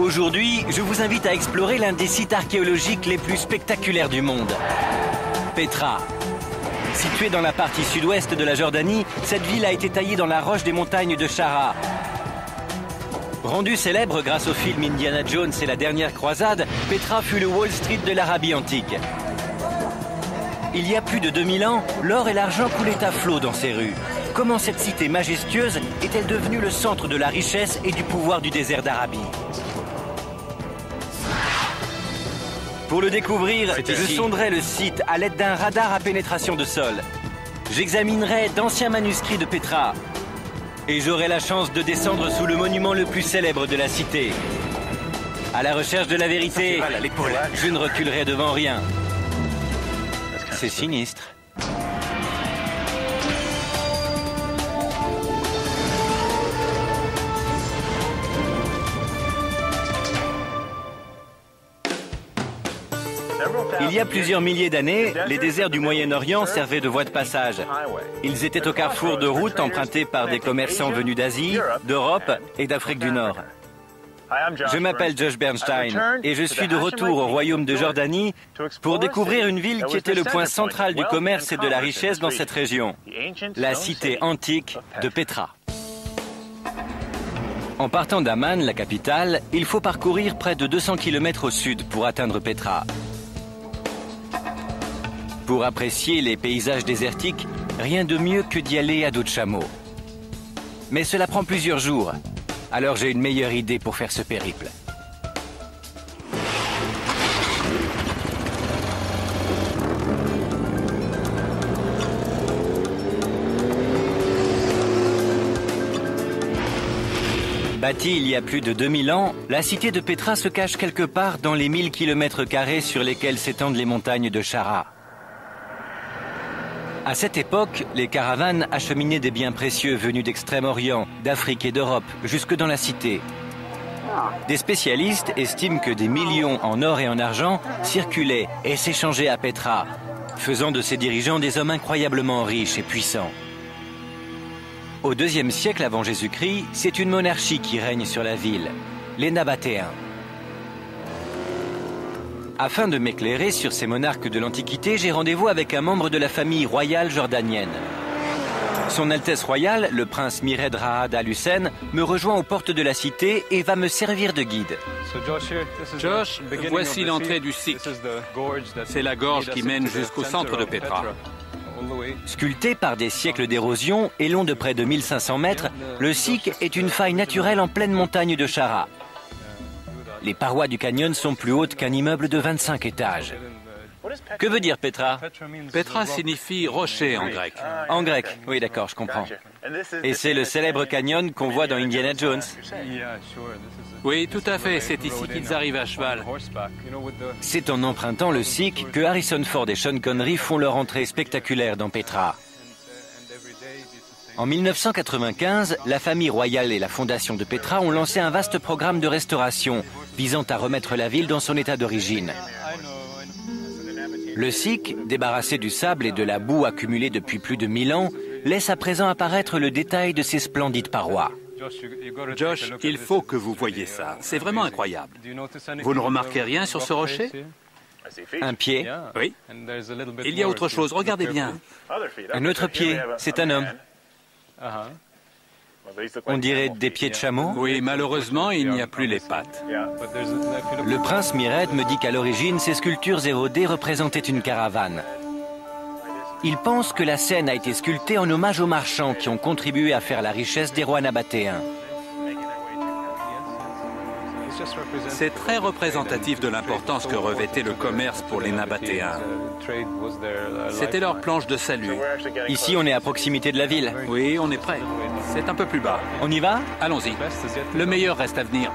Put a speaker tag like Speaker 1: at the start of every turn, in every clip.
Speaker 1: Aujourd'hui, je vous invite à explorer l'un des sites archéologiques les plus spectaculaires du monde. Petra. Située dans la partie sud-ouest de la Jordanie, cette ville a été taillée dans la roche des montagnes de Chara. Rendue célèbre grâce au film Indiana Jones et la dernière croisade, Petra fut le Wall Street de l'Arabie antique. Il y a plus de 2000 ans, l'or et l'argent coulaient à flot dans ces rues. Comment cette cité majestueuse est-elle devenue le centre de la richesse et du pouvoir du désert d'Arabie? Pour le découvrir, je sonderai le site à l'aide d'un radar à pénétration de sol. J'examinerai d'anciens manuscrits de Petra. Et j'aurai la chance de descendre sous le monument le plus célèbre de la cité. À la recherche de la vérité, je ne reculerai devant rien. C'est sinistre. Il y a plusieurs milliers d'années, les déserts du Moyen-Orient servaient de voie de passage. Ils étaient au carrefour de routes empruntées par des commerçants venus d'Asie, d'Europe et d'Afrique du Nord. Je m'appelle Josh Bernstein et je suis de retour au royaume de Jordanie pour découvrir une ville qui était le point central du commerce et de la richesse dans cette région, la cité antique de Petra. En partant d'Amman, la capitale, il faut parcourir près de 200 km au sud pour atteindre Petra. Pour apprécier les paysages désertiques, rien de mieux que d'y aller à dos de chameau. Mais cela prend plusieurs jours, alors j'ai une meilleure idée pour faire ce périple. Bâtie il y a plus de 2000 ans, la cité de Petra se cache quelque part dans les 1000 km² sur lesquels s'étendent les montagnes de Chara. À cette époque, les caravanes acheminaient des biens précieux venus d'Extrême-Orient, d'Afrique et d'Europe, jusque dans la cité. Des spécialistes estiment que des millions en or et en argent circulaient et s'échangeaient à Petra, faisant de ses dirigeants des hommes incroyablement riches et puissants. Au IIe siècle avant Jésus-Christ, c'est une monarchie qui règne sur la ville, les Nabatéens. Afin de m'éclairer sur ces monarques de l'Antiquité, j'ai rendez-vous avec un membre de la famille royale jordanienne. Son Altesse royale, le prince Mired Raad Al Hussein, me rejoint aux portes de la cité et va me servir de guide.
Speaker 2: Josh, voici l'entrée du Sikh. C'est la gorge qui mène jusqu'au centre de Petra.
Speaker 1: Sculpté par des siècles d'érosion et long de près de 1500 mètres, le Sikh est une faille naturelle en pleine montagne de Chara. Les parois du canyon sont plus hautes qu'un immeuble de 25 étages. Que veut dire Petra?
Speaker 2: Petra signifie rocher en grec.
Speaker 1: En grec, oui d'accord, je comprends. Et c'est le célèbre canyon qu'on voit dans Indiana Jones.
Speaker 2: Oui, tout à fait, c'est ici qu'ils arrivent à cheval.
Speaker 1: C'est en empruntant le Sikh que Harrison Ford et Sean Connery font leur entrée spectaculaire dans Petra. En 1995, la famille royale et la fondation de Petra ont lancé un vaste programme de restauration visant à remettre la ville dans son état d'origine. Le Sikh, débarrassé du sable et de la boue accumulée depuis plus de 1000 ans, laisse à présent apparaître le détail de ses splendides parois.
Speaker 2: Josh, il faut que vous voyiez ça. C'est vraiment incroyable. Vous ne remarquez rien sur ce rocher?
Speaker 1: Un pied?
Speaker 2: Oui. Il y a autre chose, regardez bien.
Speaker 1: Un autre pied, c'est un homme. On dirait des pieds de chameau?
Speaker 2: Oui, malheureusement, il n'y a plus les pattes.
Speaker 1: Le prince Mired me dit qu'à l'origine, ces sculptures érodées représentaient une caravane. Il pense que la scène a été sculptée en hommage aux marchands qui ont contribué à faire la richesse des rois nabatéens.
Speaker 2: C'est très représentatif de l'importance que revêtait le commerce pour les Nabatéens. C'était leur planche de salut.
Speaker 1: Ici, on est à proximité de la ville.
Speaker 2: Oui, on est prêt. C'est un peu plus bas.
Speaker 1: On y va?
Speaker 2: Allons-y. Le meilleur reste à venir.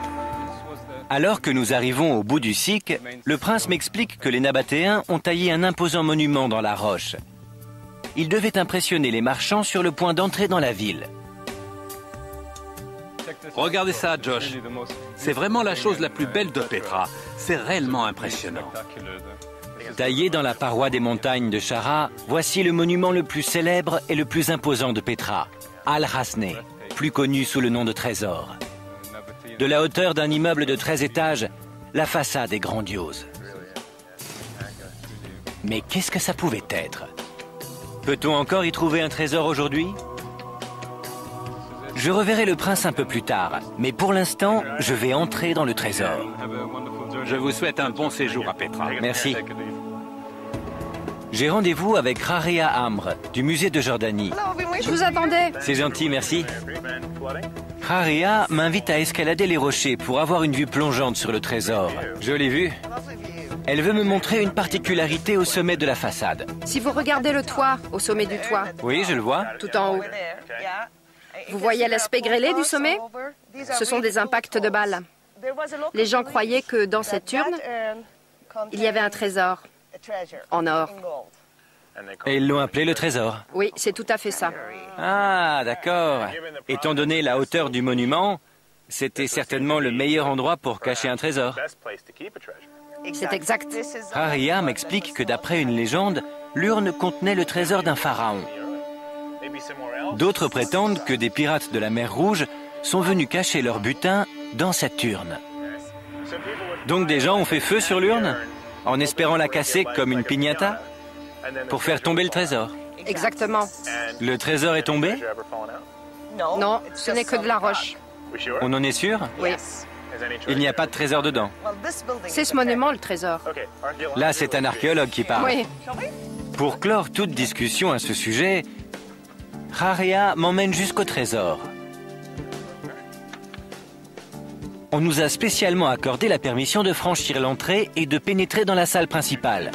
Speaker 1: Alors que nous arrivons au bout du Sikh, le prince m'explique que les Nabatéens ont taillé un imposant monument dans la roche. Il devait impressionner les marchands sur le point d'entrer dans la ville.
Speaker 2: Regardez ça, Josh. C'est vraiment la chose la plus belle de Petra. C'est réellement impressionnant.
Speaker 1: Taillé dans la paroi des montagnes de Chara, voici le monument le plus célèbre et le plus imposant de Petra, Al-Hasne, plus connu sous le nom de Trésor. De la hauteur d'un immeuble de 13 étages, la façade est grandiose. Mais qu'est-ce que ça pouvait être? Peut-on encore y trouver un trésor aujourd'hui? Je reverrai le prince un peu plus tard, mais pour l'instant, je vais entrer dans le trésor.
Speaker 2: Je vous souhaite un bon séjour à Petra.
Speaker 1: Merci. J'ai rendez-vous avec Rarea Amr, du musée de Jordanie.
Speaker 3: Je vous attendais.
Speaker 1: C'est gentil, merci. Rarea m'invite à escalader les rochers pour avoir une vue plongeante sur le trésor. Je l'ai vu. Elle veut me montrer une particularité au sommet de la façade.
Speaker 3: Si vous regardez le toit, au sommet du toit,
Speaker 1: Oui, je le vois.
Speaker 3: tout en haut, vous voyez l'aspect grêlé du sommet? Ce sont des impacts de balles. Les gens croyaient que dans cette urne, il y avait un trésor en or.
Speaker 1: Et ils l'ont appelé le trésor.
Speaker 3: Oui, c'est tout à fait ça.
Speaker 1: Ah, d'accord. Étant donné la hauteur du monument, c'était certainement le meilleur endroit pour cacher un trésor.
Speaker 3: C'est exact.
Speaker 1: Rarea m'explique que d'après une légende, l'urne contenait le trésor d'un pharaon. D'autres prétendent que des pirates de la mer Rouge sont venus cacher leur butin dans cette urne. Donc des gens ont fait feu sur l'urne, en espérant la casser comme une piñata, pour faire tomber le trésor.
Speaker 3: Exactement.
Speaker 1: Le trésor est tombé?
Speaker 3: Non, ce n'est que de la roche.
Speaker 1: On en est sûr?
Speaker 3: Oui.
Speaker 1: Il n'y a pas de trésor dedans.
Speaker 3: C'est ce monument, le trésor.
Speaker 1: Là, c'est un archéologue qui parle.
Speaker 3: Oui.
Speaker 1: Pour clore toute discussion à ce sujet, Rarea m'emmène jusqu'au trésor. On nous a spécialement accordé la permission de franchir l'entrée et de pénétrer dans la salle principale.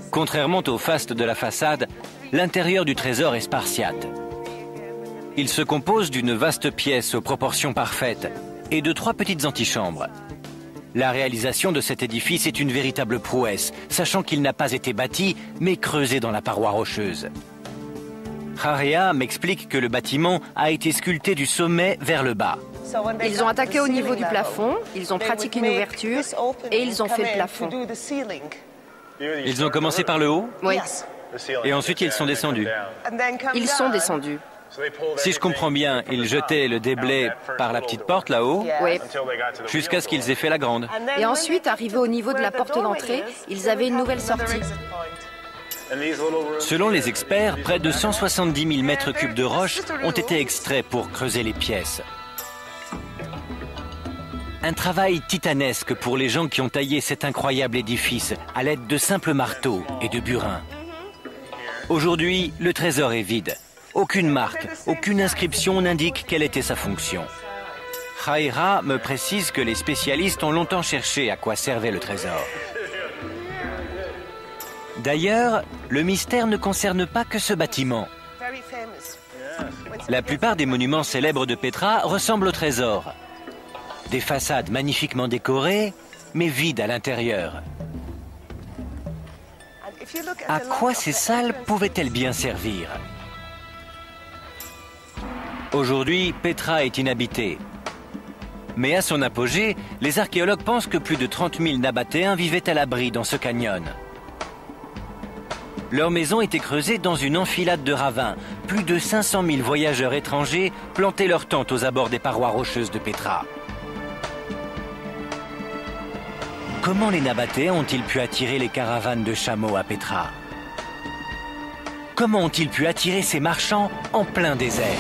Speaker 1: Contrairement au faste de la façade, l'intérieur du trésor est spartiate. Il se compose d'une vaste pièce aux proportions parfaites et de 3 petites antichambres. La réalisation de cet édifice est une véritable prouesse, sachant qu'il n'a pas été bâti, mais creusé dans la paroi rocheuse. Rarea m'explique que le bâtiment a été sculpté du sommet vers le bas.
Speaker 3: Ils ont attaqué au niveau du plafond, ils ont pratiqué une ouverture et ils ont fait le plafond.
Speaker 1: Ils ont commencé par le haut
Speaker 3: Oui,
Speaker 1: et ensuite ils sont descendus.
Speaker 3: ils sont descendus.
Speaker 1: Si je comprends bien, ils jetaient le déblai par la petite porte là-haut,
Speaker 3: Oui.
Speaker 1: jusqu'à ce qu'ils aient fait la grande.
Speaker 3: Et ensuite, arrivés au niveau de la porte d'entrée, ils avaient une nouvelle sortie.
Speaker 1: Selon les experts, près de 170 000 mètres cubes de roches ont été extraits pour creuser les pièces. Un travail titanesque pour les gens qui ont taillé cet incroyable édifice à l'aide de simples marteaux et de burins. Aujourd'hui, le trésor est vide. Aucune marque, aucune inscription n'indique quelle était sa fonction. Rarea me précise que les spécialistes ont longtemps cherché à quoi servait le trésor. D'ailleurs, le mystère ne concerne pas que ce bâtiment. La plupart des monuments célèbres de Petra ressemblent au trésor. Des façades magnifiquement décorées, mais vides à l'intérieur. À quoi ces salles pouvaient-elles bien servir? Aujourd'hui, Petra est inhabitée. Mais à son apogée, les archéologues pensent que plus de 30 000 Nabatéens vivaient à l'abri dans ce canyon. Leurs maisons étaient creusées dans une enfilade de ravins. Plus de 500 000 voyageurs étrangers plantaient leurs tentes aux abords des parois rocheuses de Petra. Comment les Nabatéens ont-ils pu attirer les caravanes de chameaux à Petra? Comment ont-ils pu attirer ces marchands en plein désert?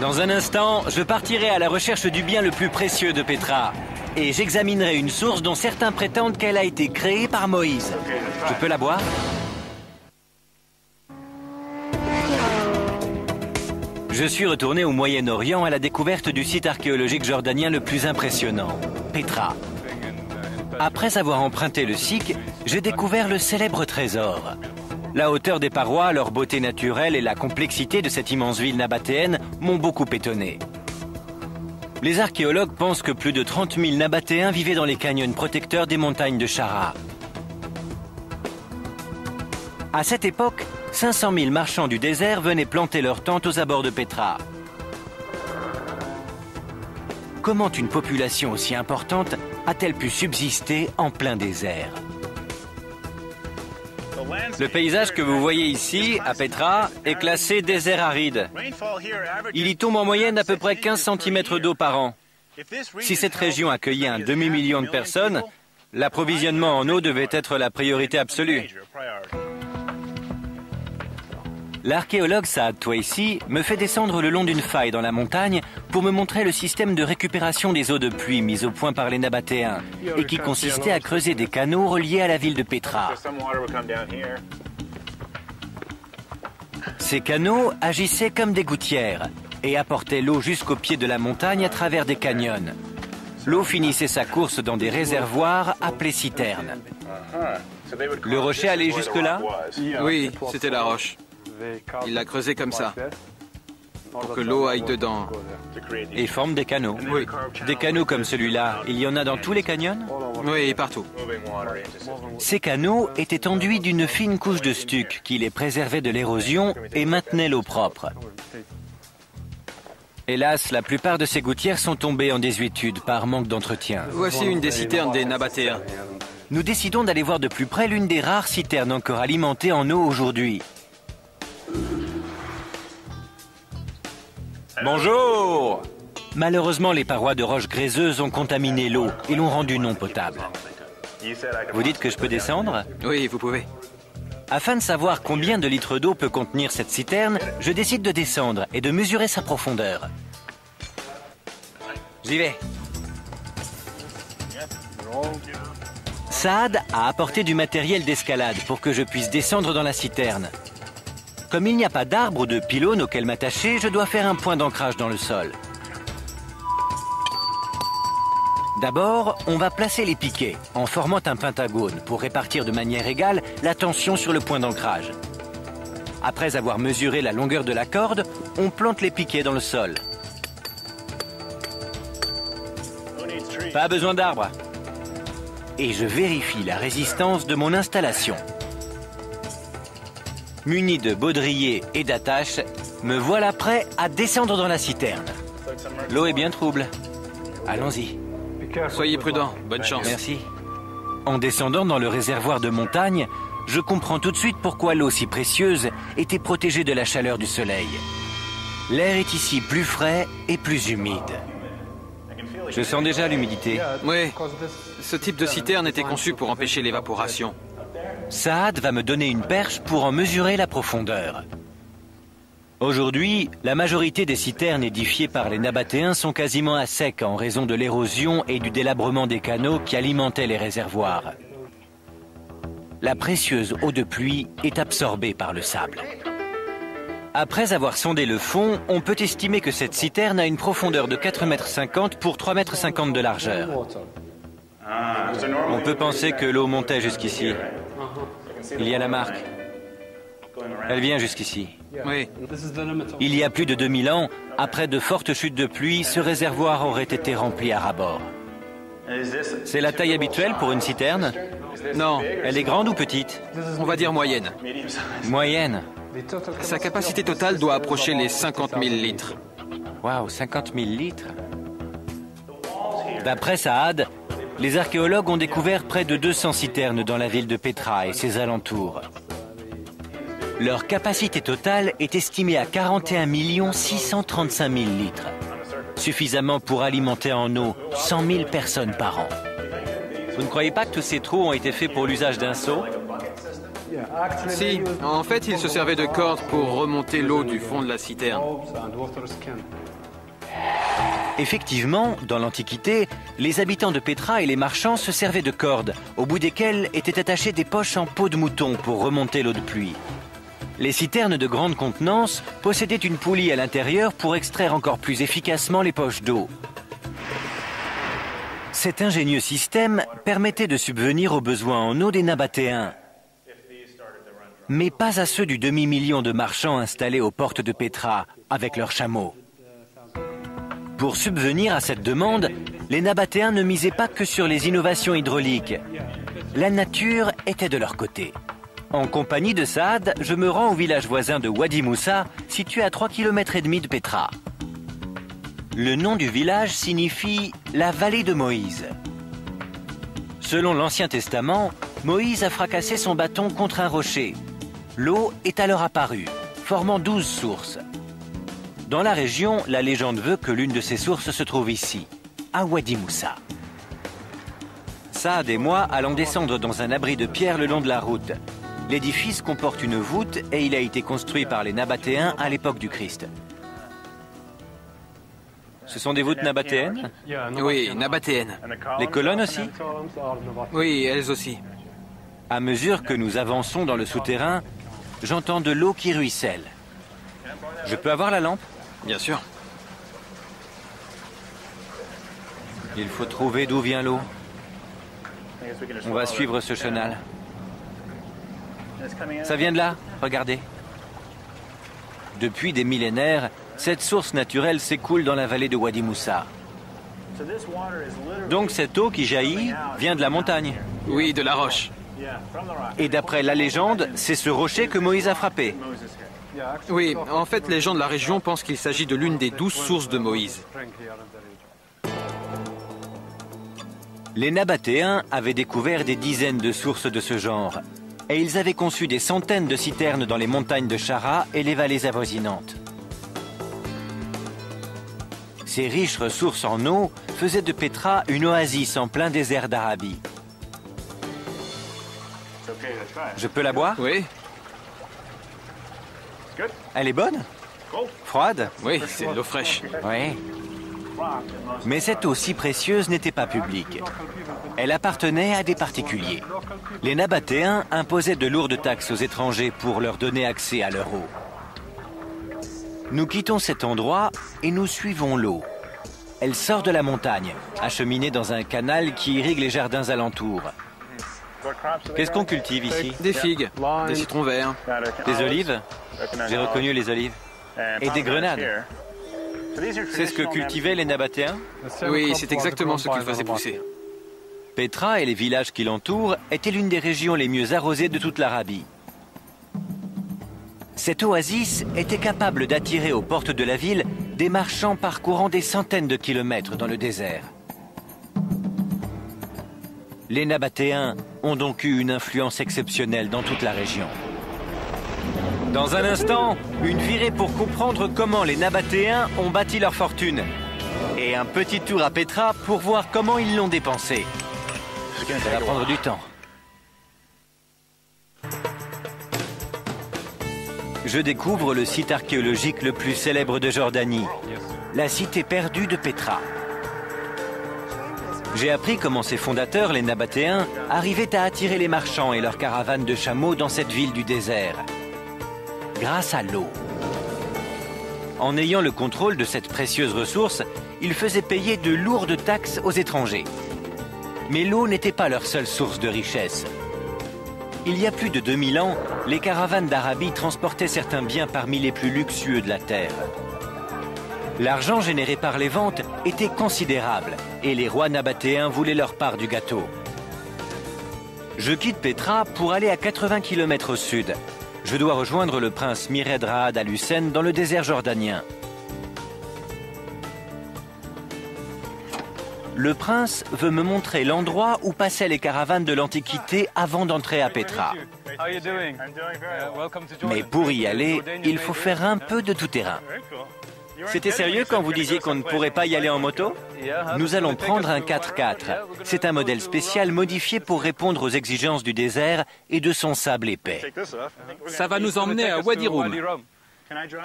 Speaker 1: Dans un instant, je partirai à la recherche du bien le plus précieux de Petra. Et j'examinerai une source dont certains prétendent qu'elle a été créée par Moïse. Je peux la boire? Je suis retourné au Moyen-Orient à la découverte du site archéologique jordanien le plus impressionnant, Petra. Après avoir emprunté le SIC, j'ai découvert le célèbre trésor. La hauteur des parois, leur beauté naturelle et la complexité de cette immense ville nabatéenne m'ont beaucoup étonné. Les archéologues pensent que plus de 30 000 Nabatéens vivaient dans les canyons protecteurs des montagnes de Chara. À cette époque, 500 000 marchands du désert venaient planter leurs tentes aux abords de Petra. Comment une population aussi importante a-t-elle pu subsister en plein désert? Le paysage que vous voyez ici, à Petra, est classé désert aride. Il y tombe en moyenne à peu près 15 cm d'eau par an. Si cette région accueillait un demi-million de personnes, l'approvisionnement en eau devait être la priorité absolue. L'archéologue Saad Twaisi me fait descendre le long d'une faille dans la montagne pour me montrer le système de récupération des eaux de pluie mis au point par les Nabatéens et qui consistait à creuser des canaux reliés à la ville de Petra. Ces canaux agissaient comme des gouttières et apportaient l'eau jusqu'au pied de la montagne à travers des canyons. L'eau finissait sa course dans des réservoirs appelés citernes. Le rocher allait jusque-là?
Speaker 4: Oui, c'était la roche. Il l'a creusé comme ça, pour que l'eau aille dedans.
Speaker 1: Et forme des canaux.
Speaker 4: Oui.
Speaker 1: Des canaux comme celui-là, il y en a dans tous les canyons?
Speaker 4: Oui, partout.
Speaker 1: Ces canaux étaient enduits d'une fine couche de stuc qui les préservait de l'érosion et maintenait l'eau propre. Hélas, la plupart de ces gouttières sont tombées en désuétude par manque d'entretien.
Speaker 4: Voici une des citernes des Nabatéens.
Speaker 1: Nous décidons d'aller voir de plus près l'une des rares citernes encore alimentées en eau aujourd'hui. Bonjour! Malheureusement, les parois de roches gréseuses ont contaminé l'eau et l'ont rendue non potable. Vous dites que je peux descendre?
Speaker 4: Oui, vous pouvez.
Speaker 1: Afin de savoir combien de litres d'eau peut contenir cette citerne, je décide de descendre et de mesurer sa profondeur. J'y vais. Saad a apporté du matériel d'escalade pour que je puisse descendre dans la citerne. Comme il n'y a pas d'arbre ou de pylône auquel m'attacher, je dois faire un point d'ancrage dans le sol. D'abord, on va placer les piquets en formant un pentagone pour répartir de manière égale la tension sur le point d'ancrage. Après avoir mesuré la longueur de la corde, on plante les piquets dans le sol. Pas besoin d'arbre. Et je vérifie la résistance de mon installation. Muni de baudrier et d'attache, me voilà prêt à descendre dans la citerne. L'eau est bien trouble. Allons-y.
Speaker 4: Soyez prudents, bonne chance.
Speaker 1: Merci. En descendant dans le réservoir de montagne, je comprends tout de suite pourquoi l'eau si précieuse était protégée de la chaleur du soleil. L'air est ici plus frais et plus humide. Je sens déjà l'humidité.
Speaker 4: Oui, ce type de citerne était conçu pour empêcher l'évaporation.
Speaker 1: Saad va me donner une perche pour en mesurer la profondeur. Aujourd'hui, la majorité des citernes édifiées par les Nabatéens sont quasiment à sec en raison de l'érosion et du délabrement des canaux qui alimentaient les réservoirs. La précieuse eau de pluie est absorbée par le sable. Après avoir sondé le fond, on peut estimer que cette citerne a une profondeur de 4,50 m pour 3,50 m de largeur. On peut penser que l'eau montait jusqu'ici. Il y a la marque. Elle vient jusqu'ici.
Speaker 4: Oui.
Speaker 1: Il y a plus de 2000 ans, après de fortes chutes de pluie, ce réservoir aurait été rempli à ras-bord. C'est la taille habituelle pour une citerne?
Speaker 4: Non,
Speaker 1: Elle est grande ou petite?
Speaker 4: on va dire moyenne.
Speaker 1: Moyenne.
Speaker 4: Sa capacité totale doit approcher les 50 000 litres.
Speaker 1: Waouh, 50 000 litres. D'après Saad, les archéologues ont découvert près de 200 citernes dans la ville de Petra et ses alentours. Leur capacité totale est estimée à 41 635 000 litres, suffisamment pour alimenter en eau 100 000 personnes par an. Vous ne croyez pas que tous ces trous ont été faits pour l'usage d'un seau?
Speaker 4: Si, en fait, il se servait de cordes pour remonter l'eau du fond de la citerne.
Speaker 1: Effectivement, dans l'Antiquité, les habitants de Petra et les marchands se servaient de cordes, au bout desquelles étaient attachées des poches en peau de mouton pour remonter l'eau de pluie. Les citernes de grande contenance possédaient une poulie à l'intérieur pour extraire encore plus efficacement les poches d'eau. Cet ingénieux système permettait de subvenir aux besoins en eau des Nabatéens, mais pas à ceux du demi-million de marchands installés aux portes de Petra avec leurs chameaux. Pour subvenir à cette demande, les Nabatéens ne misaient pas que sur les innovations hydrauliques. La nature était de leur côté. En compagnie de Saad, je me rends au village voisin de Wadi Moussa, situé à 3,5 km de Petra. Le nom du village signifie « la vallée de Moïse ». Selon l'Ancien Testament, Moïse a fracassé son bâton contre un rocher. L'eau est alors apparue, formant 12 sources. Dans la région, la légende veut que l'une de ces sources se trouve ici. à Wadi Moussa. Saad et moi allons descendre dans un abri de pierre le long de la route. L'édifice comporte une voûte et il a été construit par les Nabatéens à l'époque du Christ. Ce sont des voûtes nabatéennes?
Speaker 4: Oui, nabatéennes.
Speaker 1: Les colonnes aussi?
Speaker 4: Oui, elles aussi.
Speaker 1: À mesure que nous avançons dans le souterrain, j'entends de l'eau qui ruisselle. Je peux avoir la lampe?
Speaker 4: Bien sûr.
Speaker 1: Il faut trouver d'où vient l'eau. On va suivre ce chenal. Ça vient de là, regardez. Depuis des millénaires, cette source naturelle s'écoule dans la vallée de Wadi Moussa. Donc cette eau qui jaillit vient de la montagne.
Speaker 4: Oui, de la roche.
Speaker 1: Et d'après la légende, c'est ce rocher que Moïse a frappé.
Speaker 4: Oui, en fait, les gens de la région pensent qu'il s'agit de l'une des 12 sources de Moïse.
Speaker 1: Les Nabatéens avaient découvert des dizaines de sources de ce genre. Et ils avaient conçu des centaines de citernes dans les montagnes de Chara et les vallées avoisinantes. Ces riches ressources en eau faisaient de Petra une oasis en plein désert d'Arabie. Je peux la boire?
Speaker 4: Oui.
Speaker 1: Elle est bonne? Froide?
Speaker 4: Oui, c'est de l'eau fraîche.
Speaker 1: Oui. Mais cette eau si précieuse n'était pas publique. Elle appartenait à des particuliers. Les Nabatéens imposaient de lourdes taxes aux étrangers pour leur donner accès à leur eau. Nous quittons cet endroit et nous suivons l'eau. Elle sort de la montagne, acheminée dans un canal qui irrigue les jardins alentours. Qu'est-ce qu'on cultive ici?
Speaker 4: Des figues, des citrons verts.
Speaker 1: Des olives? J'ai reconnu les olives. Et des grenades. C'est ce que cultivaient les Nabatéens?
Speaker 4: Oui, c'est exactement ce qu'ils faisaient pousser.
Speaker 1: Petra et les villages qui l'entourent étaient l'une des régions les mieux arrosées de toute l'Arabie. Cette oasis était capable d'attirer aux portes de la ville des marchands parcourant des centaines de kilomètres dans le désert. Les Nabatéens ont donc eu une influence exceptionnelle dans toute la région. Dans un instant, une virée pour comprendre comment les Nabatéens ont bâti leur fortune. Et un petit tour à Petra pour voir comment ils l'ont dépensé. Ça va prendre du temps. Je découvre le site archéologique le plus célèbre de Jordanie, la cité perdue de Petra. J'ai appris comment ses fondateurs, les Nabatéens, arrivaient à attirer les marchands et leurs caravanes de chameaux dans cette ville du désert. Grâce à l'eau. En ayant le contrôle de cette précieuse ressource, ils faisaient payer de lourdes taxes aux étrangers. Mais l'eau n'était pas leur seule source de richesse. Il y a plus de 2000 ans, les caravanes d'Arabie transportaient certains biens parmi les plus luxueux de la terre. L'argent généré par les ventes était considérable et les rois nabatéens voulaient leur part du gâteau. Je quitte Petra pour aller à 80 km au sud. Je dois rejoindre le prince Mired Raad Al Hussein dans le désert jordanien. Le prince veut me montrer l'endroit où passaient les caravanes de l'Antiquité avant d'entrer à Petra. Mais pour y aller, il faut faire un peu de tout-terrain. C'était sérieux quand vous disiez qu'on ne pourrait pas y aller en moto? Nous allons prendre un 4x4. C'est un modèle spécial modifié pour répondre aux exigences du désert et de son sable épais.
Speaker 2: Ça va nous emmener à Wadi Rum.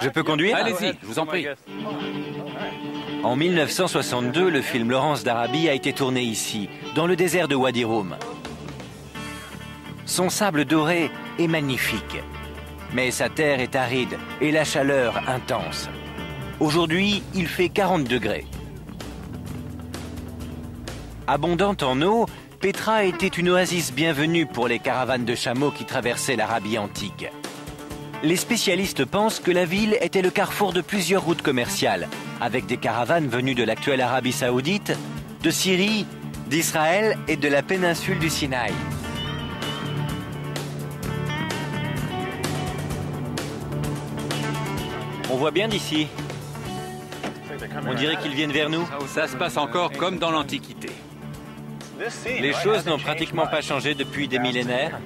Speaker 1: Je peux conduire?
Speaker 2: Allez-y, je vous en prie.
Speaker 1: En 1962, le film Laurence d'Arabie a été tourné ici, dans le désert de Wadi Rum. Son sable doré est magnifique, mais sa terre est aride et la chaleur intense. Aujourd'hui, il fait 40 degrés. Abondante en eau, Petra était une oasis bienvenue pour les caravanes de chameaux qui traversaient l'Arabie antique. Les spécialistes pensent que la ville était le carrefour de plusieurs routes commerciales, avec des caravanes venues de l'actuelle Arabie Saoudite, de Syrie, d'Israël et de la péninsule du Sinaï. On voit bien d'ici. On dirait qu'ils viennent vers nous.
Speaker 2: Ça se passe encore comme dans l'Antiquité.
Speaker 1: Les choses n'ont pratiquement pas changé depuis des millénaires.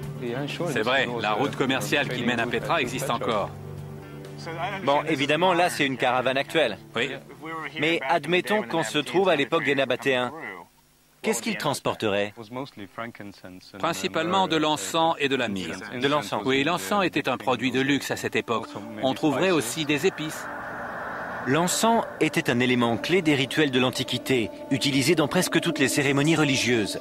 Speaker 2: C'est vrai, la route commerciale qui mène à Petra existe encore.
Speaker 1: Bon, évidemment, là, c'est une caravane actuelle.
Speaker 2: Oui.
Speaker 1: Mais admettons qu'on se trouve à l'époque des Nabatéens. Qu'est-ce qu'ils transporteraient?
Speaker 2: Principalement de l'encens et de la myrrhe.
Speaker 1: De l'encens.
Speaker 2: Oui, l'encens était un produit de luxe à cette époque. On trouverait aussi des épices.
Speaker 1: L'encens était un élément clé des rituels de l'Antiquité, utilisé dans presque toutes les cérémonies religieuses.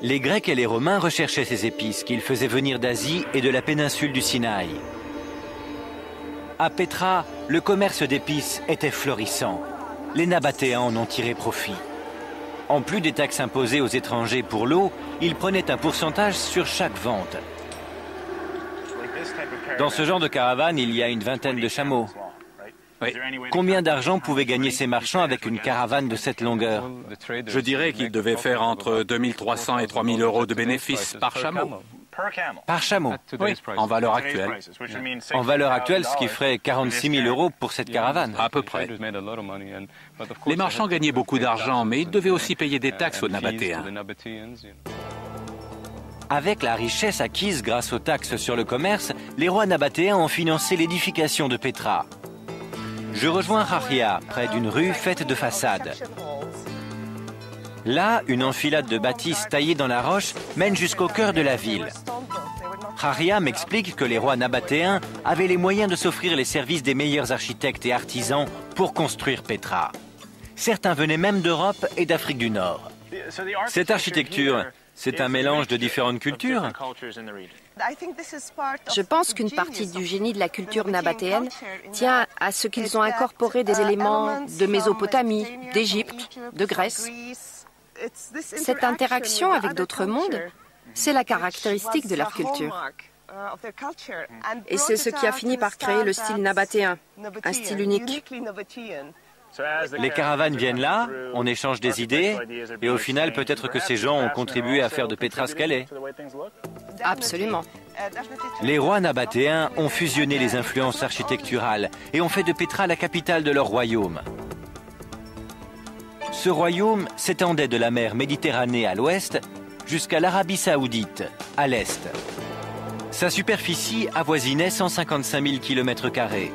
Speaker 1: Les Grecs et les Romains recherchaient ces épices qu'ils faisaient venir d'Asie et de la péninsule du Sinaï. À Pétra, le commerce d'épices était florissant. Les Nabatéens en ont tiré profit. En plus des taxes imposées aux étrangers pour l'eau, ils prenaient un pourcentage sur chaque vente. Dans ce genre de caravane, il y a une vingtaine de chameaux.
Speaker 2: Oui.
Speaker 1: Combien d'argent pouvaient gagner ces marchands avec une caravane de cette longueur?
Speaker 2: Je dirais qu'ils devaient faire entre 2300 et 3000 euros de bénéfices par chameau.
Speaker 1: Par chameau?
Speaker 2: Oui, en valeur actuelle.
Speaker 1: En valeur actuelle, ce qui ferait 46 000 euros pour cette caravane.
Speaker 2: À peu près. Les marchands gagnaient beaucoup d'argent, mais ils devaient aussi payer des taxes aux Nabatéens.
Speaker 1: Avec la richesse acquise grâce aux taxes sur le commerce, les rois nabatéens ont financé l'édification de Pétra. Je rejoins Haria, près d'une rue faite de façades. Là, une enfilade de bâtisses taillées dans la roche mène jusqu'au cœur de la ville. Haria m'explique que les rois nabatéens avaient les moyens de s'offrir les services des meilleurs architectes et artisans pour construire Pétra. Certains venaient même d'Europe et d'Afrique du Nord. Cette architecture, c'est un mélange de différentes cultures.
Speaker 3: Je pense qu'une partie du génie de la culture nabatéenne tient à ce qu'ils ont incorporé des éléments de Mésopotamie, d'Égypte, de Grèce. Cette interaction avec d'autres mondes, c'est la caractéristique de leur culture. Et c'est ce qui a fini par créer le style nabatéen, un style unique.
Speaker 1: Les caravanes viennent là, on échange des idées, et au final, peut-être que ces gens ont contribué à faire de Pétra ce qu'elle est.
Speaker 3: Absolument.
Speaker 1: Les rois nabatéens ont fusionné les influences architecturales et ont fait de Pétra la capitale de leur royaume. Ce royaume s'étendait de la mer Méditerranée à l'ouest jusqu'à l'Arabie saoudite, à l'est. Sa superficie avoisinait 155 000 km².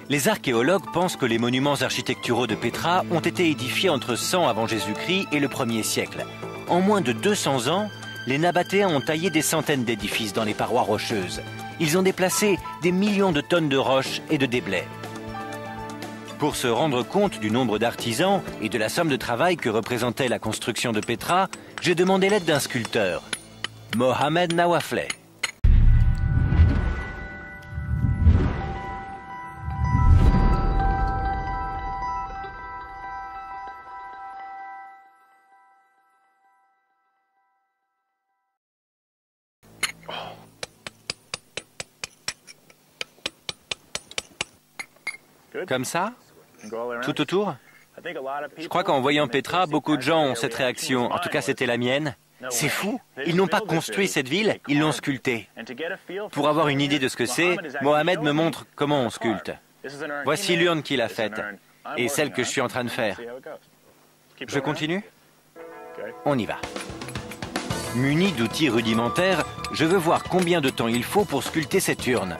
Speaker 1: Les archéologues pensent que les monuments architecturaux de Pétra ont été édifiés entre 100 avant Jésus-Christ et le 1er siècle. En moins de 200 ans, les Nabatéens ont taillé des centaines d'édifices dans les parois rocheuses. Ils ont déplacé des millions de tonnes de roches et de déblais. Pour se rendre compte du nombre d'artisans et de la somme de travail que représentait la construction de Pétra, j'ai demandé l'aide d'un sculpteur, Mohamed Nawafleh. Comme ça? Tout autour? Je crois qu'en voyant Pétra, beaucoup de gens ont cette réaction. En tout cas, c'était la mienne. C'est fou. Ils n'ont pas construit cette ville, ils l'ont sculptée. Pour avoir une idée de ce que c'est, Mohamed me montre comment on sculpte. Voici l'urne qu'il a faite, et celle que je suis en train de faire. Je continue? On y va. Muni d'outils rudimentaires, je veux voir combien de temps il faut pour sculpter cette urne.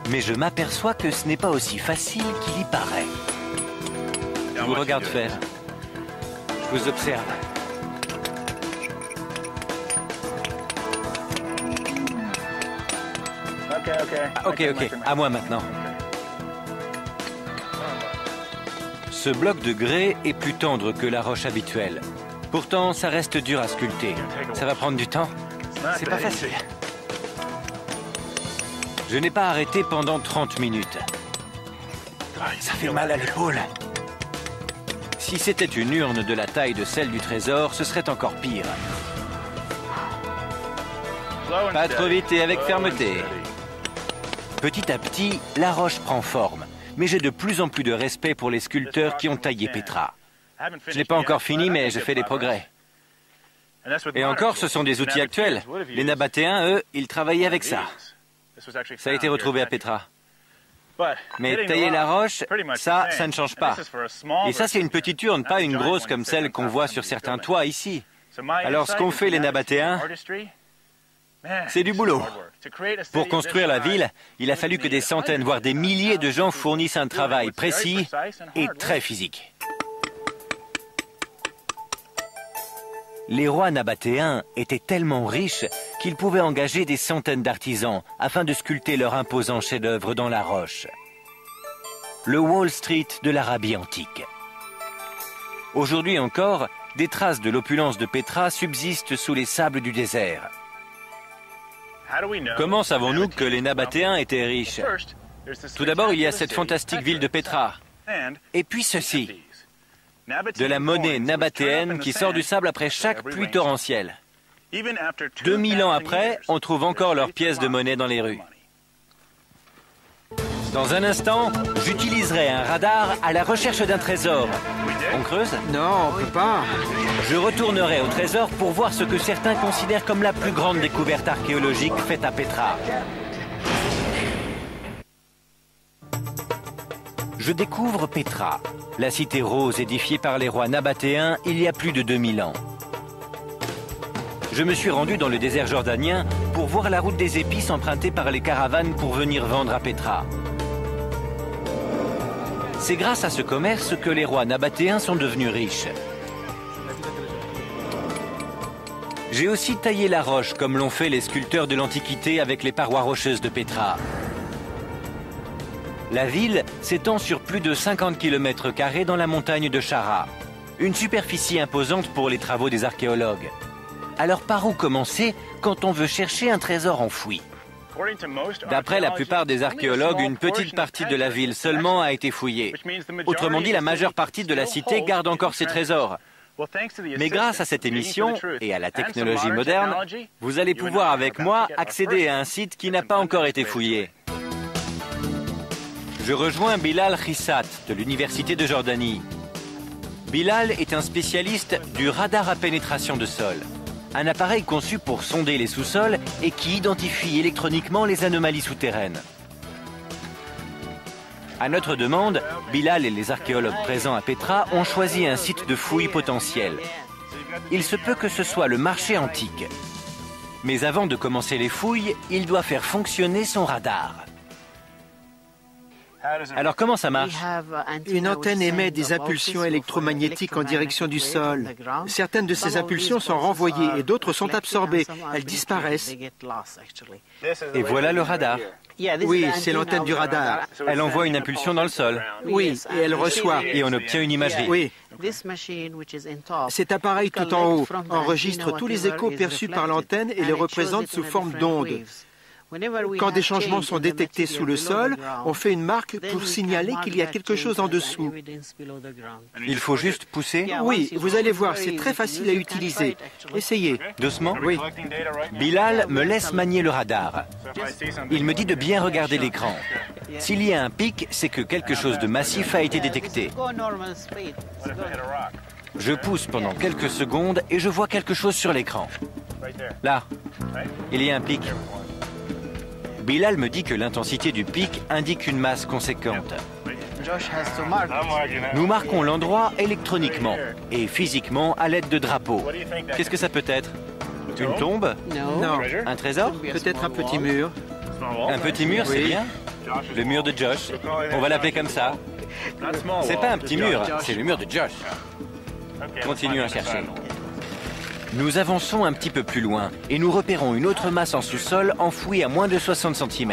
Speaker 1: Mais je m'aperçois que ce n'est pas aussi facile qu'il y paraît. Je vous regarde faire. Je vous observe. Ok, à moi maintenant. Ce bloc de grès est plus tendre que la roche habituelle. Pourtant, ça reste dur à sculpter. Ça va prendre du temps. C'est pas facile. Je n'ai pas arrêté pendant 30 minutes. Ça fait mal à l'épaule. Si c'était une urne de la taille de celle du trésor, ce serait encore pire. Pas trop vite et avec fermeté. Petit à petit, la roche prend forme. Mais j'ai de plus en plus de respect pour les sculpteurs qui ont taillé Pétra. Je n'ai pas encore fini, mais je fais des progrès. Et encore, ce sont des outils actuels. Les Nabatéens, eux, ils travaillaient avec ça. Ça a été retrouvé à Pétra. Mais tailler la roche, ça ne change pas. Et ça, c'est une petite urne, pas une grosse comme celle qu'on voit sur certains toits ici. Alors, ce qu'ont fait les Nabatéens, C'est du boulot. Pour construire la ville, il a fallu que des centaines, voire des milliers de gens fournissent un travail précis et très physique. Les rois nabatéens étaient tellement riches qu'ils pouvaient engager des centaines d'artisans afin de sculpter leur imposant chef-d'œuvre dans la roche. Le Wall Street de l'Arabie antique. Aujourd'hui encore, des traces de l'opulence de Pétra subsistent sous les sables du désert. Comment savons-nous que les Nabatéens étaient riches? Tout d'abord, il y a cette fantastique ville de Pétra. Et puis ceci. De la monnaie nabatéenne qui sort du sable après chaque pluie torrentielle. 2000 ans après, on trouve encore leurs pièces de monnaie dans les rues. Dans un instant, j'utiliserai un radar à la recherche d'un trésor. On creuse?
Speaker 5: Non, on peut pas.
Speaker 1: Je retournerai au trésor pour voir ce que certains considèrent comme la plus grande découverte archéologique faite à Pétra. Je découvre Pétra, la cité rose édifiée par les rois nabatéens il y a plus de 2000 ans. Je me suis rendu dans le désert jordanien pour voir la route des épices empruntée par les caravanes pour venir vendre à Pétra. C'est grâce à ce commerce que les rois nabatéens sont devenus riches. J'ai aussi taillé la roche comme l'ont fait les sculpteurs de l'Antiquité avec les parois rocheuses de Pétra. La ville s'étend sur plus de 50 km² dans la montagne de Chara, une superficie imposante pour les travaux des archéologues. Alors par où commencer quand on veut chercher un trésor enfoui? D'après la plupart des archéologues, une petite partie de la ville seulement a été fouillée. Autrement dit, la majeure partie de la cité garde encore ses trésors. Mais grâce à cette émission et à la technologie moderne, vous allez pouvoir avec moi accéder à un site qui n'a pas encore été fouillé. Je rejoins Bilal Khissat de l'Université de Jordanie. Bilal est un spécialiste du radar à pénétration de sol. Un appareil conçu pour sonder les sous-sols et qui identifie électroniquement les anomalies souterraines. À notre demande, Bilal et les archéologues présents à Pétra ont choisi un site de fouilles potentiel. Il se peut que ce soit le marché antique. Mais avant de commencer les fouilles, il doit faire fonctionner son radar. Alors comment ça marche?
Speaker 5: Une antenne émet des impulsions électromagnétiques en direction du sol. Certaines de ces impulsions sont renvoyées et d'autres sont absorbées. Elles disparaissent.
Speaker 1: Et voilà le radar.
Speaker 5: Oui, c'est l'antenne du radar.
Speaker 1: Elle envoie une impulsion dans le sol.
Speaker 5: Oui, et elle reçoit.
Speaker 1: Et on obtient une imagerie.
Speaker 5: Oui. Cet appareil tout en haut enregistre tous les échos perçus par l'antenne et les représente sous forme d'ondes. Quand des changements sont détectés sous le sol, on fait une marque pour signaler qu'il y a quelque chose en dessous.
Speaker 1: Il faut juste pousser?
Speaker 5: Oui, vous allez voir, c'est très facile à utiliser. Essayez.
Speaker 1: Doucement?
Speaker 5: Oui.
Speaker 1: Bilal me laisse manier le radar. Il me dit de bien regarder l'écran. S'il y a un pic, c'est que quelque chose de massif a été détecté. Je pousse pendant quelques secondes et je vois quelque chose sur l'écran. Là, il y a un pic. Bilal me dit que l'intensité du pic indique une masse conséquente. Nous marquons l'endroit électroniquement et physiquement à l'aide de drapeaux. Qu'est-ce que ça peut être? Une tombe?
Speaker 5: Non.
Speaker 1: Un trésor?
Speaker 5: Peut-être un petit mur.
Speaker 1: Un petit mur, c'est bien. Le mur de Josh. On va l'appeler comme ça. C'est pas un petit mur, c'est le mur de Josh. Continue à chercher. Nous avançons un petit peu plus loin et nous repérons une autre masse en sous-sol enfouie à moins de 60 cm.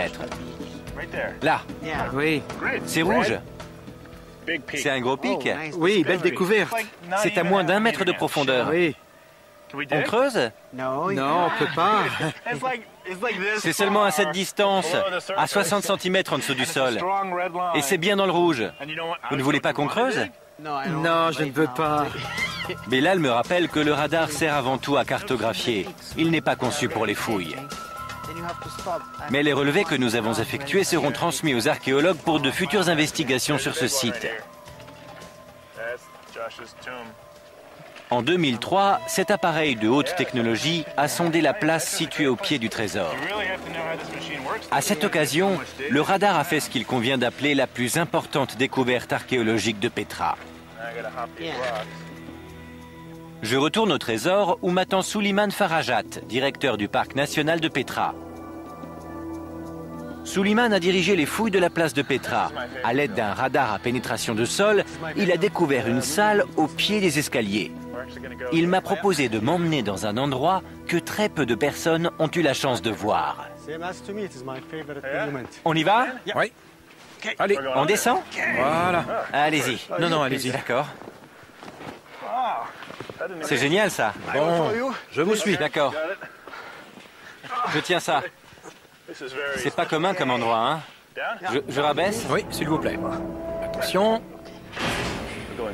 Speaker 1: Là.
Speaker 5: Oui.
Speaker 1: C'est rouge. C'est un gros pic.
Speaker 5: Oui, belle découverte.
Speaker 1: C'est à moins d'1 mètre de profondeur.
Speaker 5: Oui.
Speaker 1: On creuse?
Speaker 5: Non, on peut pas.
Speaker 1: C'est seulement à cette distance, à 60 cm en dessous du sol. Et c'est bien dans le rouge. Vous ne voulez pas qu'on creuse?
Speaker 5: Non, je ne veux pas.
Speaker 1: Bilal me rappelle que le radar sert avant tout à cartographier. Il n'est pas conçu pour les fouilles. Mais les relevés que nous avons effectués seront transmis aux archéologues pour de futures investigations sur ce site. En 2003, cet appareil de haute technologie a sondé la place située au pied du trésor. À cette occasion, le radar a fait ce qu'il convient d'appeler la plus importante découverte archéologique de Pétra. Je retourne au trésor où m'attend Souliman Farajat, directeur du parc national de Petra. Souliman a dirigé les fouilles de la place de Petra. À l'aide d'un radar à pénétration de sol, il a découvert une salle au pied des escaliers. Il m'a proposé de m'emmener dans un endroit que très peu de personnes ont eu la chance de voir. On y va?
Speaker 6: Oui. Allez,
Speaker 1: on descend?
Speaker 6: Voilà.
Speaker 1: Allez-y.
Speaker 6: Non, allez-y.
Speaker 1: D'accord. C'est génial ça.
Speaker 6: Bon, je vous suis.
Speaker 1: D'accord. Je tiens ça. C'est pas commun comme endroit, hein? Je rabaisse?
Speaker 6: Oui, s'il vous plaît. Attention.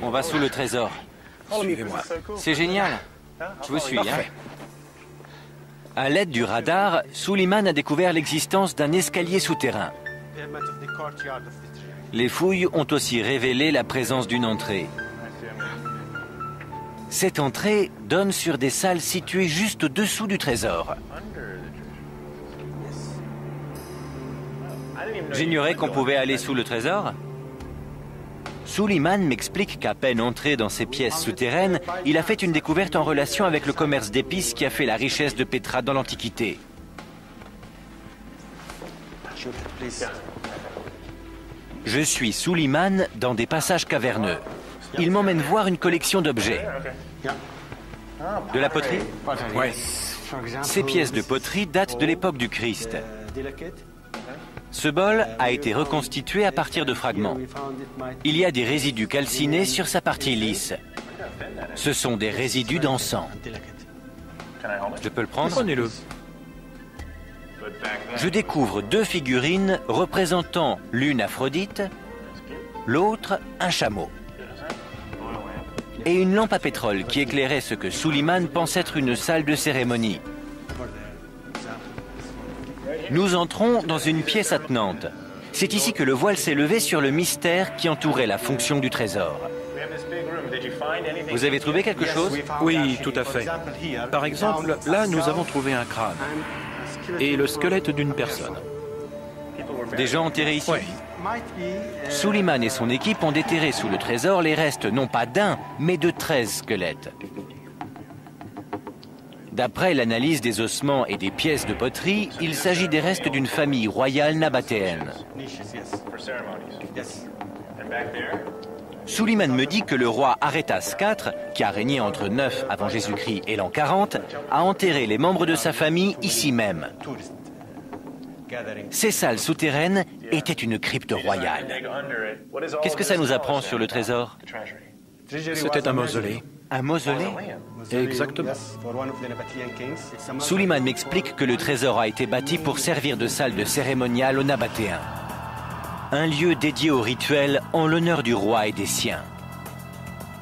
Speaker 1: On va sous le trésor.
Speaker 6: Suivez-moi.
Speaker 1: C'est génial. Je vous suis, hein? À l'aide du radar, Souliman a découvert l'existence d'un escalier souterrain. Les fouilles ont aussi révélé la présence d'une entrée. Cette entrée donne sur des salles situées juste au-dessous du trésor. J'ignorais qu'on pouvait aller sous le trésor. Souliman m'explique qu'à peine entré dans ces pièces souterraines, il a fait une découverte en relation avec le commerce d'épices qui a fait la richesse de Petra dans l'Antiquité. Je suis Souliman dans des passages caverneux. Il m'emmène voir une collection d'objets. De la poterie?
Speaker 6: Oui.
Speaker 1: Ces pièces de poterie datent de l'époque du Christ. Ce bol a été reconstitué à partir de fragments. Il y a des résidus calcinés sur sa partie lisse. Ce sont des résidus d'encens. Je peux le prendre?
Speaker 6: Prenez-le.
Speaker 1: Je découvre deux figurines représentant l'une Aphrodite, l'autre un chameau. Et une lampe à pétrole qui éclairait ce que Souliman pense être une salle de cérémonie. Nous entrons dans une pièce attenante. C'est ici que le voile s'est levé sur le mystère qui entourait la fonction du trésor. Vous avez trouvé quelque chose?
Speaker 6: Oui, tout à fait. Par exemple, là, nous avons trouvé un crâne et le squelette d'une personne.
Speaker 1: Des gens enterrés ici?
Speaker 6: Oui.
Speaker 1: Souliman et son équipe ont déterré sous le trésor les restes non pas d'un, mais de 13 squelettes. D'après l'analyse des ossements et des pièces de poterie, il s'agit des restes d'une famille royale nabatéenne. Souliman me dit que le roi Arétas IV, qui a régné entre 9 avant Jésus-Christ et l'an 40, a enterré les membres de sa famille ici même. Ces salles souterraines étaient une crypte royale. Qu'est-ce que ça nous apprend sur le trésor?
Speaker 6: C'était un mausolée.
Speaker 1: Un mausolée?
Speaker 6: Exactement.
Speaker 1: Souliman m'explique que le trésor a été bâti pour servir de salle de cérémonial aux Nabatéens. Un lieu dédié au rituel en l'honneur du roi et des siens.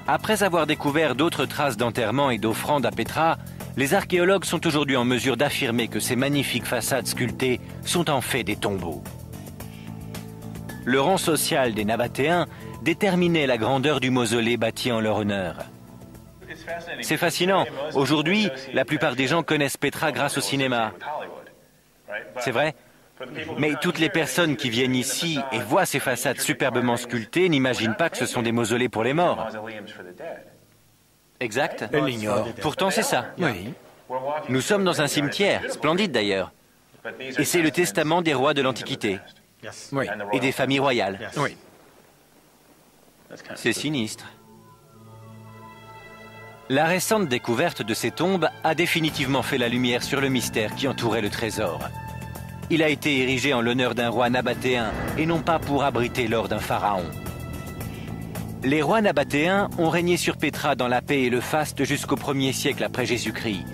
Speaker 1: Après avoir découvert d'autres traces d'enterrement et d'offrandes à Petra, les archéologues sont aujourd'hui en mesure d'affirmer que ces magnifiques façades sculptées sont en fait des tombeaux. Le rang social des Nabatéens déterminait la grandeur du mausolée bâti en leur honneur. C'est fascinant. Aujourd'hui, la plupart des gens connaissent Petra grâce au cinéma. C'est vrai? Mais toutes les personnes qui viennent ici et voient ces façades superbement sculptées n'imaginent pas que ce sont des mausolées pour les morts. Exact?
Speaker 6: Elle l'ignore.
Speaker 1: Pourtant, c'est ça.
Speaker 6: Oui.
Speaker 1: Nous sommes dans un cimetière, splendide d'ailleurs. Et c'est le testament des rois de l'Antiquité.
Speaker 6: Oui.
Speaker 1: Et des familles royales.
Speaker 6: Oui.
Speaker 1: C'est sinistre. La récente découverte de ces tombes a définitivement fait la lumière sur le mystère qui entourait le trésor. Il a été érigé en l'honneur d'un roi nabatéen et non pas pour abriter l'or d'un pharaon. Les rois nabatéens ont régné sur Petra dans la paix et le faste jusqu'au 1er siècle après Jésus-Christ.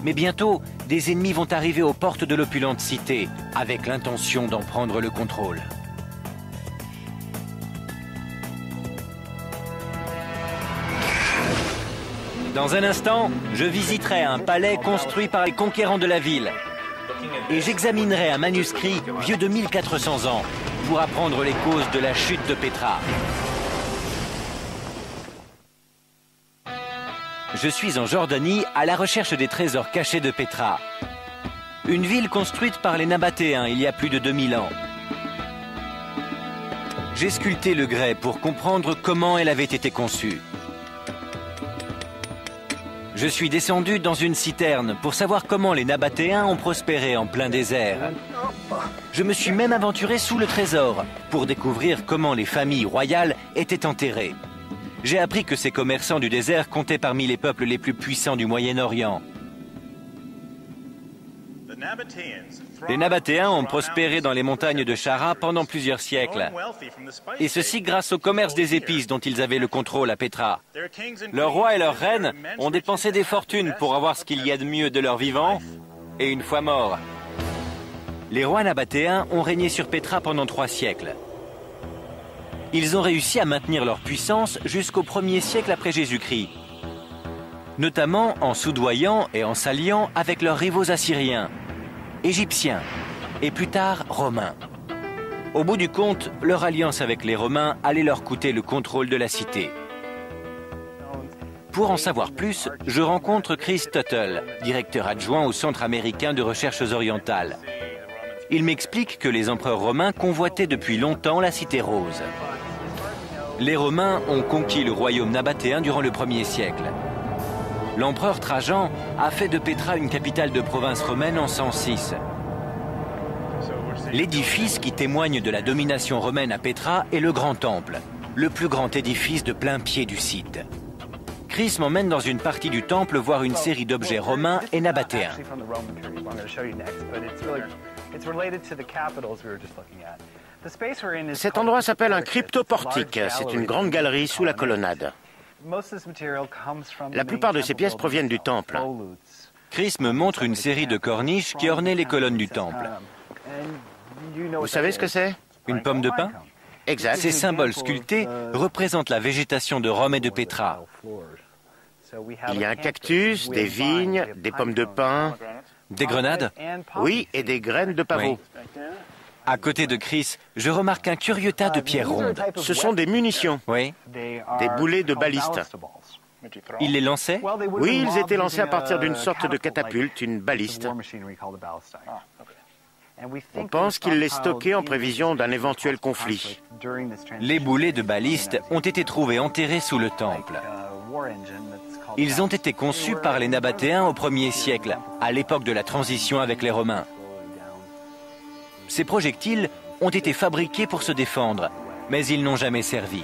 Speaker 1: Mais bientôt, des ennemis vont arriver aux portes de l'opulente cité avec l'intention d'en prendre le contrôle. Dans un instant, je visiterai un palais construit par les conquérants de la ville. Et j'examinerai un manuscrit vieux de 1400 ans pour apprendre les causes de la chute de Petra. Je suis en Jordanie à la recherche des trésors cachés de Petra. Une ville construite par les Nabatéens il y a plus de 2000 ans. J'ai sculpté le grès pour comprendre comment elle avait été conçue. Je suis descendu dans une citerne pour savoir comment les Nabatéens ont prospéré en plein désert. Je me suis même aventuré sous le trésor pour découvrir comment les familles royales étaient enterrées. J'ai appris que ces commerçants du désert comptaient parmi les peuples les plus puissants du Moyen-Orient. Les Nabatéens ont prospéré dans les montagnes de Chara pendant plusieurs siècles. Et ceci grâce au commerce des épices dont ils avaient le contrôle à Pétra. Leurs rois et leurs reines ont dépensé des fortunes pour avoir ce qu'il y a de mieux de leur vivant et une fois morts. Les rois nabatéens ont régné sur Pétra pendant 3 siècles. Ils ont réussi à maintenir leur puissance jusqu'au 1er siècle après Jésus-Christ, notamment en soudoyant et en s'alliant avec leurs rivaux assyriens, égyptiens et plus tard romains. Au bout du compte, leur alliance avec les Romains allait leur coûter le contrôle de la cité. Pour en savoir plus, je rencontre Chris Tuttle, directeur adjoint au Centre américain de recherches orientales. Il m'explique que les empereurs romains convoitaient depuis longtemps la cité rose. Les Romains ont conquis le royaume nabatéen durant le 1er siècle. L'empereur Trajan a fait de Pétra une capitale de province romaine en 106. L'édifice qui témoigne de la domination romaine à Pétra est le Grand Temple, le plus grand édifice de plein pied du site. Chris m'emmène dans une partie du temple voir une série d'objets romains et nabatéens.
Speaker 7: Cet endroit s'appelle un cryptoportique. C'est une grande galerie sous la colonnade. La plupart de ces pièces proviennent du temple.
Speaker 1: Chris me montre une série de corniches qui ornaient les colonnes du temple.
Speaker 7: Vous savez ce que c'est?
Speaker 1: Une pomme de pin?
Speaker 7: Exact.
Speaker 1: Ces symboles sculptés représentent la végétation de Rome et de Pétra.
Speaker 7: Il y a un cactus, des vignes, des pommes de pin.
Speaker 1: Des grenades?
Speaker 7: Oui, et des graines de pavot.
Speaker 1: Oui. À côté de Chris, je remarque un curieux tas de pierres rondes.
Speaker 7: Ce sont des munitions.
Speaker 1: Oui.
Speaker 7: Des boulets de baliste.
Speaker 1: Il les lançait?
Speaker 7: Oui, ils étaient lancés à partir d'une sorte de catapulte, une baliste. On pense qu'ils les stockaient en prévision d'un éventuel conflit.
Speaker 1: Les boulets de baliste ont été trouvés enterrés sous le temple. Ils ont été conçus par les Nabatéens au 1er siècle, à l'époque de la transition avec les Romains. Ces projectiles ont été fabriqués pour se défendre, mais ils n'ont jamais servi.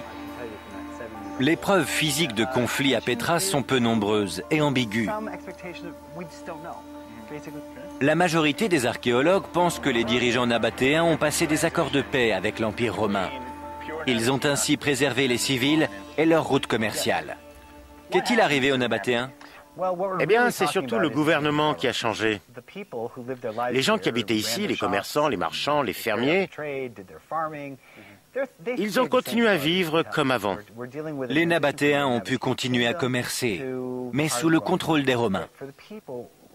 Speaker 1: Les preuves physiques de conflits à Pétra sont peu nombreuses et ambiguës. La majorité des archéologues pensent que les dirigeants nabatéens ont passé des accords de paix avec l'Empire romain. Ils ont ainsi préservé les civils et leurs routes commerciales. Qu'est-il arrivé aux Nabatéens?
Speaker 7: Eh bien, c'est surtout le gouvernement qui a changé. Les gens qui habitaient ici, les commerçants, les marchands, les fermiers, ils ont continué à vivre comme avant.
Speaker 1: Les Nabatéens ont pu continuer à commercer, mais sous le contrôle des Romains.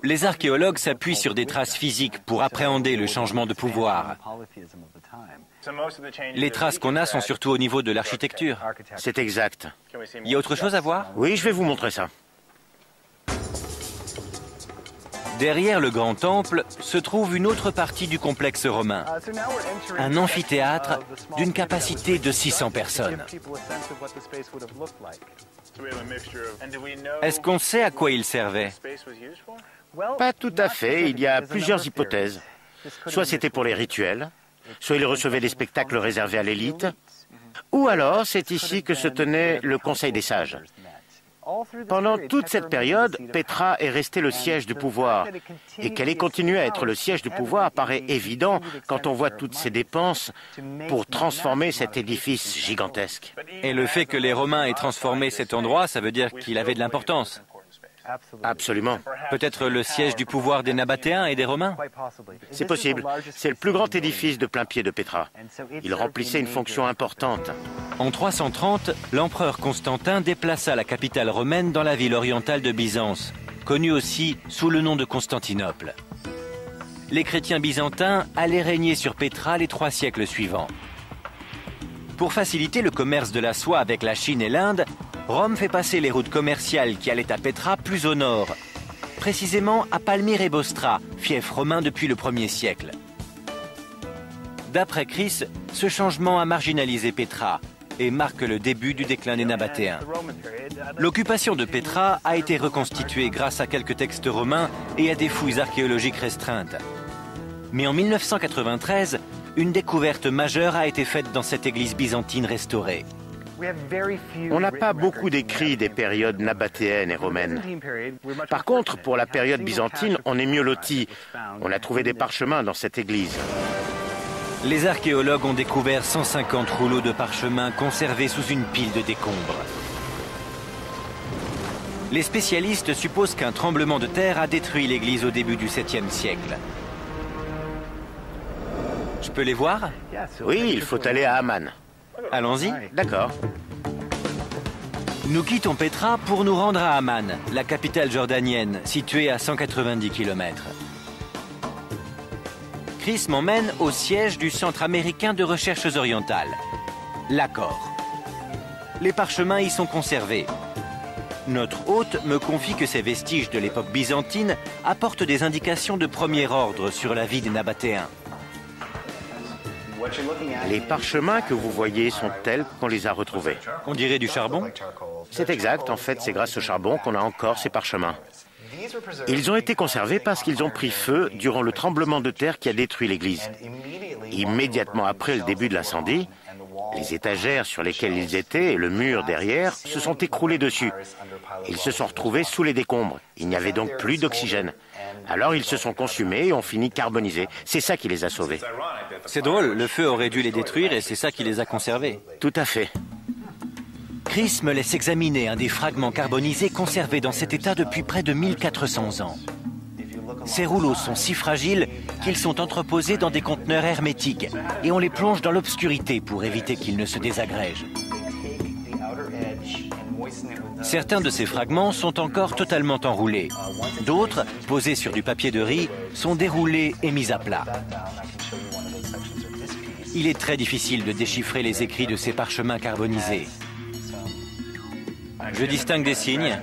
Speaker 1: Les archéologues s'appuient sur des traces physiques pour appréhender le changement de pouvoir. Les traces qu'on a sont surtout au niveau de l'architecture.
Speaker 7: C'est exact.
Speaker 1: Il y a autre chose à voir?
Speaker 7: Oui, je vais vous montrer ça.
Speaker 1: Derrière le grand temple se trouve une autre partie du complexe romain. Un amphithéâtre d'une capacité de 600 personnes. Est-ce qu'on sait à quoi il servait?
Speaker 7: Pas tout à fait, il y a plusieurs hypothèses. Soit c'était pour les rituels, soit il recevait des spectacles réservés à l'élite, ou alors c'est ici que se tenait le Conseil des sages. Pendant toute cette période, Pétra est restée le siège du pouvoir. Et qu'elle ait continué à être le siège du pouvoir paraît évident quand on voit toutes ces dépenses pour transformer cet édifice gigantesque.
Speaker 1: Et le fait que les Romains aient transformé cet endroit, ça veut dire qu'il avait de l'importance.
Speaker 7: Absolument.
Speaker 1: Peut-être le siège du pouvoir des Nabatéens et des Romains?
Speaker 7: C'est possible. C'est le plus grand édifice de plein pied de Pétra. Il remplissait une fonction importante.
Speaker 1: En 330, l'empereur Constantin déplaça la capitale romaine dans la ville orientale de Byzance, connue aussi sous le nom de Constantinople. Les chrétiens byzantins allaient régner sur Pétra les 3 siècles suivants. Pour faciliter le commerce de la soie avec la Chine et l'Inde, Rome fait passer les routes commerciales qui allaient à Pétra plus au nord, précisément à Palmyre et Bostra, fief romain depuis le 1er siècle. D'après Chris, ce changement a marginalisé Pétra, et marque le début du déclin des Nabatéens. L'occupation de Pétra a été reconstituée grâce à quelques textes romains et à des fouilles archéologiques restreintes. Mais en 1993, une découverte majeure a été faite dans cette église byzantine restaurée.
Speaker 7: On n'a pas beaucoup d'écrits des périodes nabatéennes et romaines. Par contre, pour la période byzantine, on est mieux loti. On a trouvé des parchemins dans cette église.
Speaker 1: Les archéologues ont découvert 150 rouleaux de parchemins conservés sous une pile de décombres. Les spécialistes supposent qu'un tremblement de terre a détruit l'église au début du 7e siècle. Je peux les voir?
Speaker 7: Oui, il faut aller à Amman.
Speaker 1: Allons-y.
Speaker 7: D'accord.
Speaker 1: Nous quittons Pétra pour nous rendre à Amman, la capitale jordanienne, située à 190 km. Chris m'emmène au siège du Centre américain de recherches orientales, l'ACOR. Les parchemins y sont conservés. Notre hôte me confie que ces vestiges de l'époque byzantine apportent des indications de premier ordre sur la vie des Nabatéens.
Speaker 7: Les parchemins que vous voyez sont tels qu'on les a retrouvés.
Speaker 1: On dirait du charbon?
Speaker 7: C'est exact, en fait, c'est grâce au charbon qu'on a encore ces parchemins. Ils ont été conservés parce qu'ils ont pris feu durant le tremblement de terre qui a détruit l'église. Immédiatement après le début de l'incendie, les étagères sur lesquelles ils étaient et le mur derrière se sont écroulés dessus. Ils se sont retrouvés sous les décombres. Il n'y avait donc plus d'oxygène. Alors ils se sont consumés et ont fini carbonisés. C'est ça qui les a sauvés.
Speaker 1: C'est drôle, le feu aurait dû les détruire et c'est ça qui les a conservés.
Speaker 7: Tout à fait.
Speaker 1: Chris me laisse examiner un des fragments carbonisés conservés dans cet état depuis près de 1400 ans. Ces rouleaux sont si fragiles qu'ils sont entreposés dans des conteneurs hermétiques et on les plonge dans l'obscurité pour éviter qu'ils ne se désagrègent. Certains de ces fragments sont encore totalement enroulés. D'autres, posés sur du papier de riz, sont déroulés et mis à plat. Il est très difficile de déchiffrer les écrits de ces parchemins carbonisés. Je distingue des signes.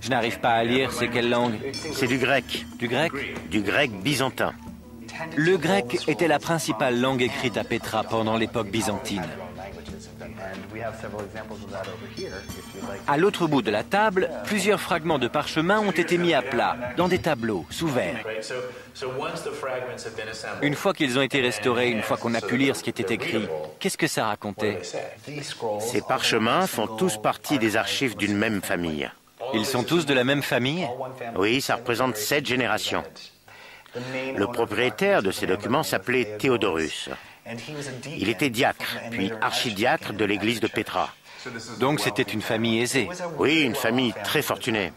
Speaker 1: Je n'arrive pas à lire, c'est quelle langue?
Speaker 7: C'est du grec.
Speaker 1: Du grec?
Speaker 7: Du grec byzantin.
Speaker 1: Le grec était la principale langue écrite à Pétra pendant l'époque byzantine. À l'autre bout de la table, plusieurs fragments de parchemin ont été mis à plat, dans des tableaux, sous verre. Une fois qu'ils ont été restaurés, une fois qu'on a pu lire ce qui était écrit, qu'est-ce que ça racontait?
Speaker 7: Ces parchemins font tous partie des archives d'une même famille.
Speaker 1: Ils sont tous de la même famille?
Speaker 7: Oui, ça représente 7 générations. Le propriétaire de ces documents s'appelait Théodorus. Il était diacre, puis archidiacre de l'église de Pétra.
Speaker 1: Donc c'était une famille aisée?
Speaker 7: Oui, une famille très fortunée.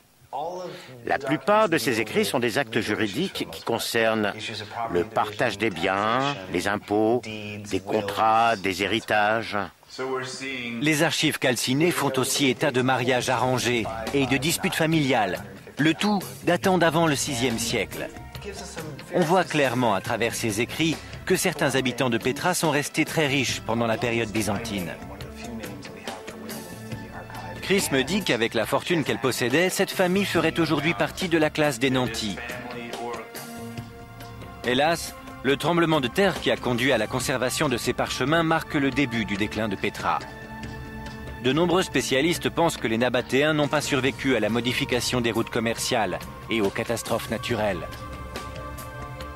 Speaker 7: La plupart de ces écrits sont des actes juridiques qui concernent le partage des biens, les impôts, des contrats, des héritages.
Speaker 1: Les archives calcinées font aussi état de mariages arrangés et de disputes familiales, le tout datant d'avant le VIe siècle. On voit clairement à travers ces écrits que certains habitants de Pétra sont restés très riches pendant la période byzantine. Chris me dit qu'avec la fortune qu'elle possédait, cette famille ferait aujourd'hui partie de la classe des nantis. Hélas, le tremblement de terre qui a conduit à la conservation de ces parchemins marque le début du déclin de Pétra. De nombreux spécialistes pensent que les Nabatéens n'ont pas survécu à la modification des routes commerciales et aux catastrophes naturelles.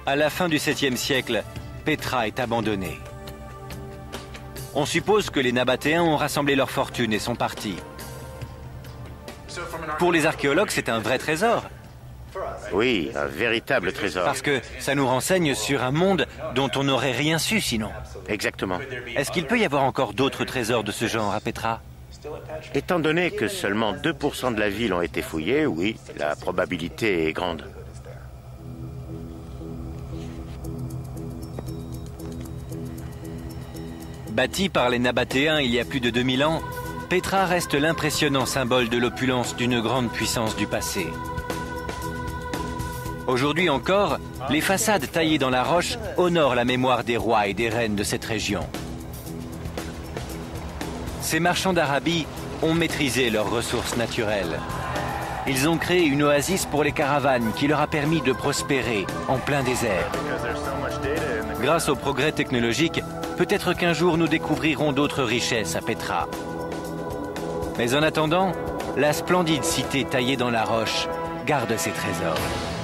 Speaker 1: À la fin du 7e siècle, Pétra est abandonnée. On suppose que les Nabatéens ont rassemblé leur fortune et sont partis. Pour les archéologues, c'est un vrai trésor.
Speaker 7: Oui, un véritable trésor.
Speaker 1: Parce que ça nous renseigne sur un monde dont on n'aurait rien su sinon.
Speaker 7: Exactement.
Speaker 1: Est-ce qu'il peut y avoir encore d'autres trésors de ce genre à Pétra?
Speaker 7: Étant donné que seulement 2% de la ville ont été fouillés, oui, la probabilité est grande.
Speaker 1: Bâtie par les Nabatéens il y a plus de 2000 ans, Pétra reste l'impressionnant symbole de l'opulence d'une grande puissance du passé. Aujourd'hui encore, les façades taillées dans la roche honorent la mémoire des rois et des reines de cette région. Ces marchands d'Arabie ont maîtrisé leurs ressources naturelles. Ils ont créé une oasis pour les caravanes qui leur a permis de prospérer en plein désert. Grâce au progrès technologique, Peut-être qu'un jour nous découvrirons d'autres richesses à Petra. Mais en attendant, la splendide cité taillée dans la roche garde ses trésors.